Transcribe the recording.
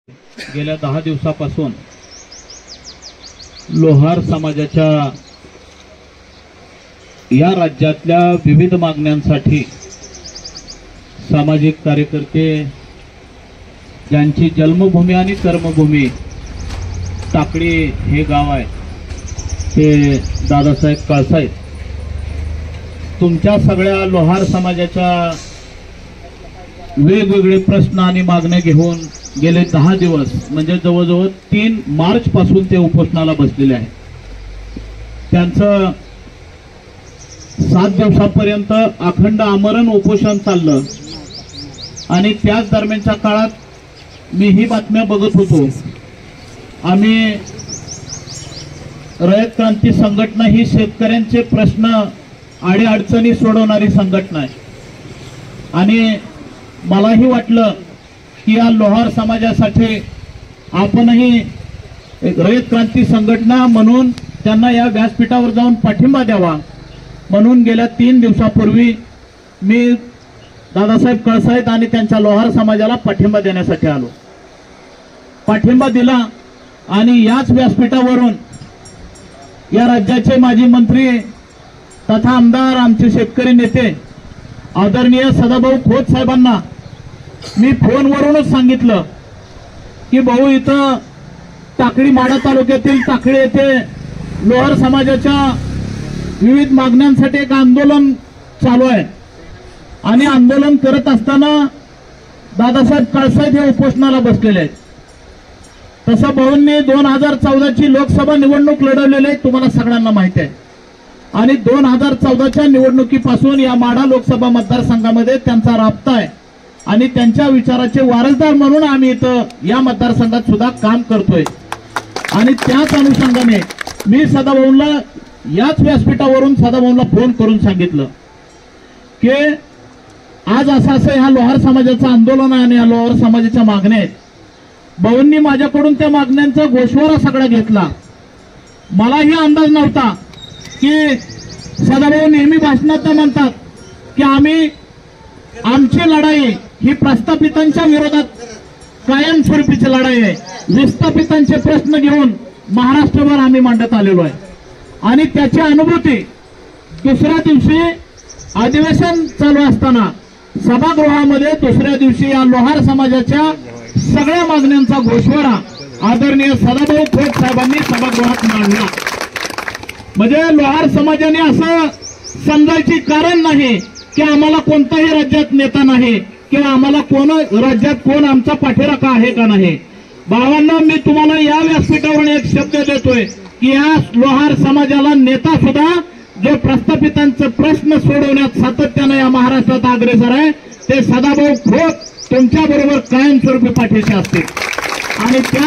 गेल्या 10 दिवसापासून लोहार समाजाच्या या राज्यातल्या विविध मागण्यांसाठी सामाजिक कार्यकर्ते ज्यांची जन्मभूमी आणि कर्मभूमी टाकळी हे गाव आहे ते दादासाहेब कळसाहेब तुमच्या सगळ्या लोहार समाजाच्या वेगवेगळे प्रश्न आणि मागण्या घेऊन गेले 10 दिवस म्हणजे जवळजवळ 3 मार्च पासून ते उपोषणाला बसलेले आहेत। त्यांचं 7 दिवसापर्यंत अखंड आमरण उपोषण चाललं आणि त्याच दरम्यानच्या काळात मी ही बातम्या बघत होतो। आम्ही रयत क्रांती संघटना ही शेतकऱ्यांचे प्रश्न अडीअडचणी सोडवणारी संघटना आहे आणि मलाही वाटलं की या लोहार समाजासाठी आपणही एक रयत क्रांती संघटना म्हणून त्यांना या व्यासपीठावर जाऊन पाठिंबा द्यावा म्हणून गेल्या 3 दिवसापूर्वी मी दादासाहेब कळसाहेब आणि त्यांच्या लोहार समाजाला पाठिंबा देण्यासाठी आलो। पाठिंबा दिला आणि याच व्यासपीठावरून या राज्याचे माजी मंत्री तथा आमदार आमचे शेतकरी नेते आदरणीय सदाभाऊ खोत साहेबांना मी फोनवरूनच सांगितलं की भाऊ इथं टाकळी माढा तालुक्यातील टाकळी येथे लोहार समाजाच्या विविध मागण्यांसाठी एक आंदोलन चालू आहे आणि आंदोलन करत असताना दादासाहेब कळसाहेब हे उपोषणाला बसलेले आहेत। तसं भाऊंनी 2014 ची लोकसभा निवडणूक लढवलेली आहे तुम्हाला सगळ्यांना माहिती आहे आणि 2014च्या निवडणुकीपासून या माढा लोकसभा मतदारसंघामध्ये त्यांचा राबता आहे आणि त्यांच्या विचाराचे वारसदार म्हणून आम्ही इथं या मतदारसंघात सुद्धा काम करतोय आणि त्याच अनुषंगाने मी सदाभाऊंना याच व्यासपीठावरून सदाभाऊंना फोन करून सांगितलं की आज असं ह्या लोहार समाजाचं आंदोलन आहे आणि या लोहार समाजाच्या मागण्या आहेत। भाऊंनी माझ्याकडून त्या मागण्यांचा गोषवारा सगळा घेतला। मलाही अंदाज नव्हता की सदाभाऊ नेहमी भाषणात म्हणतात की आम्ही आमची लढाई ही प्रस्थापितांच्या विरोधात कायमस्वरूपीची लढाई आहे। विस्थापितांचे प्रश्न घेऊन महाराष्ट्रभर आम्ही मांडत आलेलो आहे आणि त्याची अनुभूती दुसऱ्या दिवशी अधिवेशन चालू असताना सभागृहामध्ये दुसऱ्या दिवशी या लोहार समाजाच्या सगळ्या मागण्यांचा घोषवारा आदरणीय सदाभाऊ खोत साहेबांनी सभागृहात मांडला। म्हणजे लोहार समाजाने असं समजायची कारण नाही की आम्हाला कोणताही राज्यात नेता नाही किंवा आम्हाला कोण राज्यात कोण आमचा पाठीराखा आहे का नाही। भावांना मी तुम्हाला या व्यासपीठावरून एक शब्द देतोय की या लोहार समाजाला नेता सुद्धा जो प्रस्थापितांचे प्रश्न सोडवण्यात सातत्याने या महाराष्ट्रात अग्रेसर आहे ते सदाभाऊ खोत तुमच्या बरोबर कायमस्वरूपी पाठीशी असतील आणि त्या